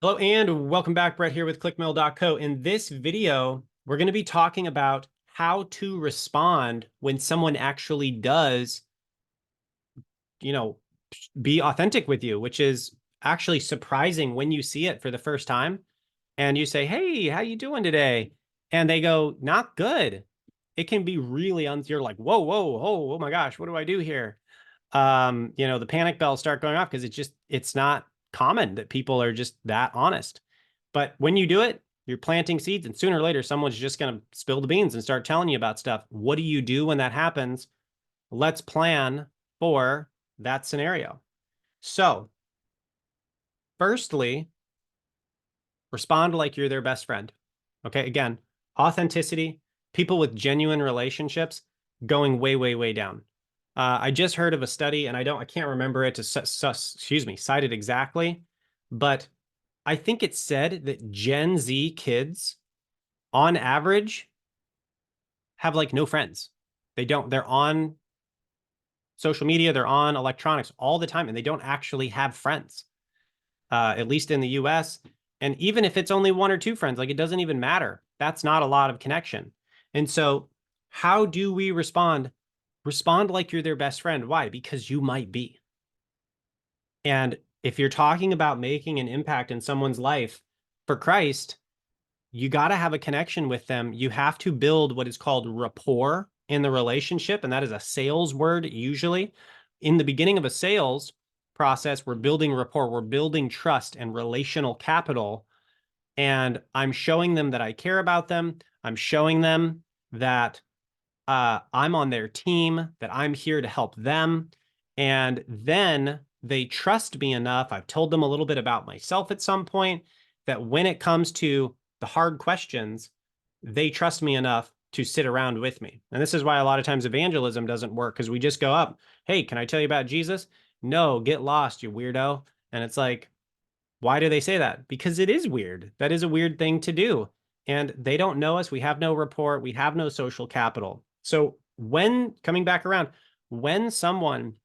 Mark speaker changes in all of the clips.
Speaker 1: Hello and welcome back. Brett here with clickmill.co. In this video, we're going to be talking about how to respond when someone actually does, you know, be authentic with you, which is actually surprising when you see it for the first time and you say, "Hey, how you doing today?" And they go, "Not good." It can be really you're like, "Whoa, whoa, oh my gosh, what do I do here?" The panic bells start going off because it's not common that people are just that honest. But when you do it, you're planting seeds, and sooner or later, someone's just going to spill the beans and start telling you about stuff. What do you do when that happens? Let's plan for that scenario. So, firstly, respond like you're their best friend. Okay. Again, authenticity, people with genuine relationships going way, way, way down. I just heard of a study, and I can't remember it to cite it exactly, but I think it said that Gen Z kids, on average, have like no friends. They're on social media, they're on electronics all the time, and they don't actually have friends, at least in the US. And even if it's only one or two friends, like it doesn't even matter. That's not a lot of connection. And so, how do we respond? Respond like you're their best friend. Why? Because you might be. And if you're talking about making an impact in someone's life for Christ, you got to have a connection with them. You have to build what is called rapport in the relationship. And that is a sales word, usually. In the beginning of a sales process, we're building rapport, we're building trust and relational capital. And I'm showing them that I care about them. I'm showing them that I'm on their team, that I'm here to help them. And then they trust me enough. I've told them a little bit about myself at some point that when it comes to the hard questions, they trust me enough to sit around with me. And this is why a lot of times evangelism doesn't work, because we just go up, "Hey, can I tell you about Jesus?" "No, get lost, you weirdo." And it's like, why do they say that? Because it is weird. That is a weird thing to do. And they don't know us. We have no rapport. We have no social capital. So when coming back around, when someone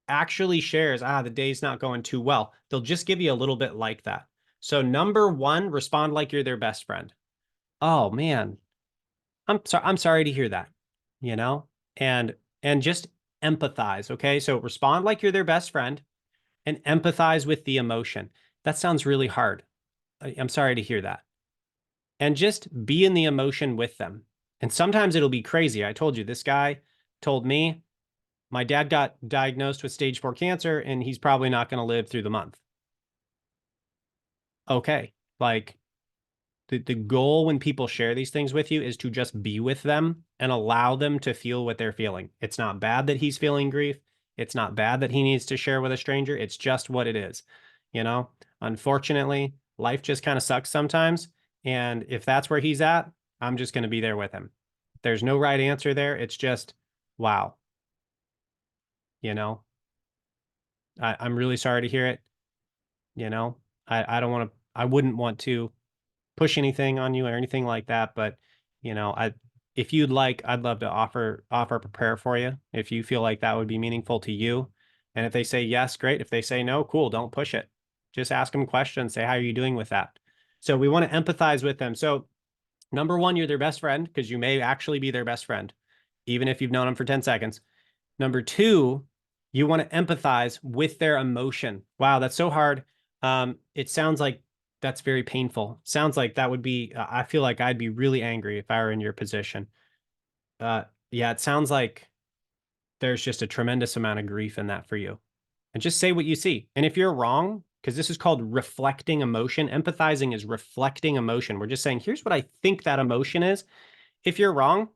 Speaker 1: actually shares, the day's not going too well, they'll just give you a little bit like that. So number one, respond like you're their best friend. "Oh man, I'm sorry to hear that," you know, and just empathize. Okay. So respond like you're their best friend and empathize with the emotion. That sounds really hard. I'm sorry to hear that. And just be in the emotion with them. And sometimes it'll be crazy. I told you, this guy told me my dad got diagnosed with stage 4 cancer and he's probably not going to live through the month. Okay. Like the goal when people share these things with you is to just be with them and allow them to feel what they're feeling. It's not bad that he's feeling grief. It's not bad that he needs to share with a stranger. It's just what it is. You know, unfortunately, life just kind of sucks sometimes. And if that's where he's at, I'm just going to be there with him. There's no right answer there. It's just, wow, you know, I'm really sorry to hear it. You know, I don't want to, I wouldn't want to push anything on you or anything like that. But if you'd like, I'd love to offer prayer for you if you feel like that would be meaningful to you. And if they say yes, great. If they say no, cool. Don't push it. Just ask them questions. Say, how are you doing with that? So we want to empathize with them. So number one, you're their best friend because you may actually be their best friend, even if you've known them for 10 seconds. Number two, you want to empathize with their emotion. Wow, that's so hard. It sounds like that's very painful. Sounds like that would be, I feel like I'd be really angry if I were in your position. Yeah, it sounds like there's just a tremendous amount of grief in that for you. And just say what you see. And if you're wrong, because this is called reflecting emotion, empathizing is reflecting emotion. We're just saying, here's what I think that emotion is. If you're wrong,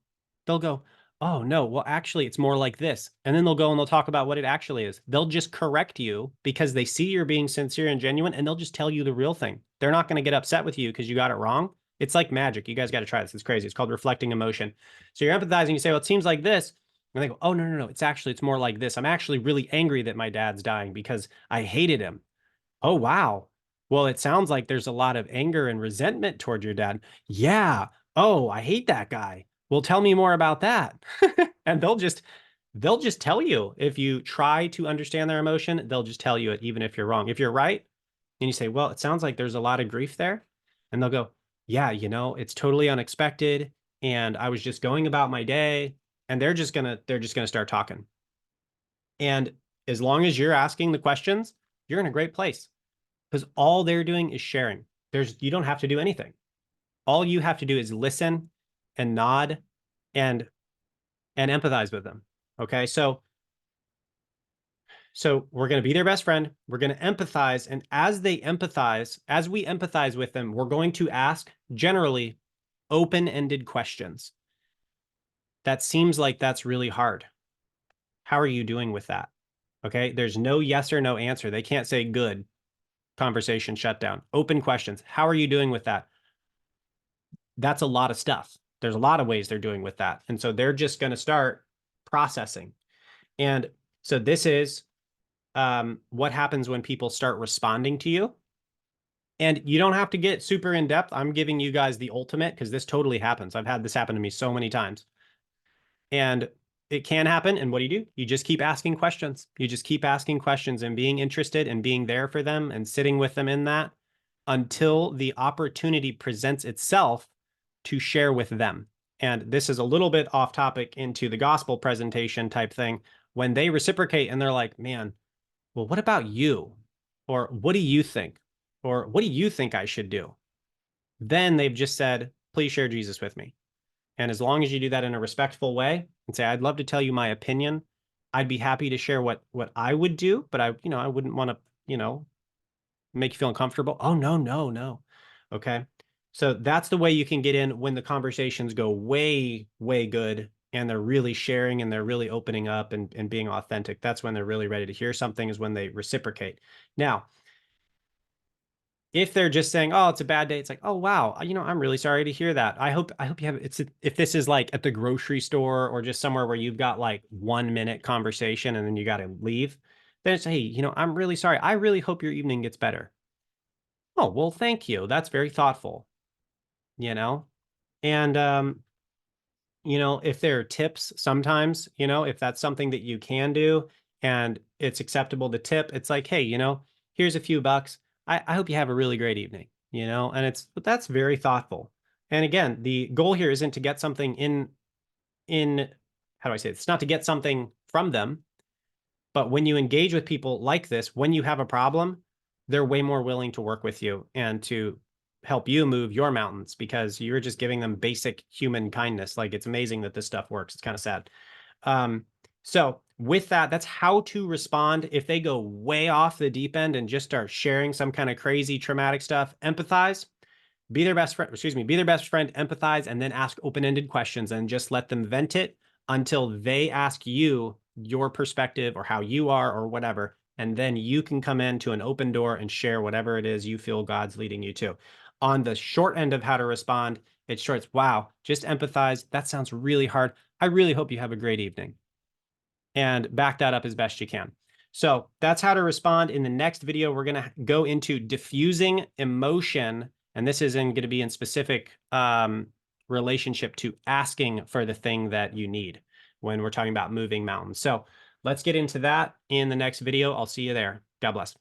Speaker 1: they'll go, "Oh, no, well, actually, it's more like this." And then they'll go and they'll talk about what it actually is. They'll just correct you because they see you're being sincere and genuine, and they'll just tell you the real thing. They're not going to get upset with you because you got it wrong. It's like magic. You guys got to try this. It's crazy. It's called reflecting emotion. So you're empathizing. You say, "Well, it seems like this." And they go, "Oh, no, no, no. It's more like this. I'm actually really angry that my dad's dying because I hated him." "Oh, wow. Well, it sounds like there's a lot of anger and resentment toward your dad." "Yeah. Oh, I hate that guy." "Well, tell me more about that." And they'll just tell you. If you try to understand their emotion, they'll just tell you it, even if you're wrong. If you're right, And you say, well, it sounds like there's a lot of grief there. And they'll go, yeah, it's totally unexpected. And I was just going about my day. And they're just gonna start talking. And as long as you're asking the questions, you're in a great place because all they're doing is sharing. You don't have to do anything. All you have to do is listen and nod and empathize with them. Okay. So we're going to be their best friend. We're going to empathize. And as we empathize with them, we're going to ask generally open-ended questions. That seems like that's really hard. How are you doing with that? Okay. There's no yes or no answer. They can't say good, conversation shut down. Open questions. How are you doing with that? That's a lot of stuff. There's a lot of ways they're doing with that. And so they're just going to start processing. And so this is what happens when people start responding to you. And you don't have to get super in depth. I'm giving you guys the ultimate because this totally happens. I've had this happen to me so many times. And it can happen. And what do? You just keep asking questions. You just keep asking questions and being interested and being there for them and sitting with them in that until the opportunity presents itself to share with them. And this is a little bit off topic into the gospel presentation type thing. When they reciprocate and they're like, man, well, what about you? Or what do you think? Or what do you think I should do? Then they've just said, please share Jesus with me. And as long as you do that in a respectful way and say, I'd love to tell you my opinion, I'd be happy to share what I would do, but I wouldn't want to, make you feel uncomfortable. Oh, no, no, no. Okay. So that's the way you can get in when the conversations go way, way good and they're really sharing and they're really opening up and being authentic. That's when they're really ready to hear something, is when they reciprocate. Now, if they're just saying, oh, it's a bad day, it's like, oh, wow, I'm really sorry to hear that. I hope you have if this is like at the grocery store or just somewhere where you've got like 1 minute conversation and then you got to leave, then it's, hey, I'm really sorry. I really hope your evening gets better. Oh, well, thank you. That's very thoughtful, you know? And, if there are tips sometimes, if that's something that you can do and it's acceptable to tip, it's like, hey, here's a few bucks. I hope you have a really great evening, and but that's very thoughtful. And again, the goal here isn't to get something in, how do I say it? It's not to get something from them. But when you engage with people like this, when you have a problem, they're way more willing to work with you and to help you move your mountains because you're just giving them basic human kindness. Like, it's amazing that this stuff works. It's kind of sad. Um, so with that, that's how to respond. If they go way off the deep end and just start sharing some kind of crazy traumatic stuff, empathize, be their best friend, be their best friend, empathize, and then ask open-ended questions and just let them vent it until they ask you your perspective or how you are or whatever. And then you can come into an open door and share whatever it is you feel God's leading you to. On the short end of how to respond, it's short. Wow, just empathize. That sounds really hard. I really hope you have a great evening. And back that up as best you can. So that's how to respond. In the next video, we're going to go into diffusing emotion. And this is going to be in specific relationship to asking for the thing that you need when we're talking about moving mountains. So let's get into that in the next video. I'll see you there. God bless.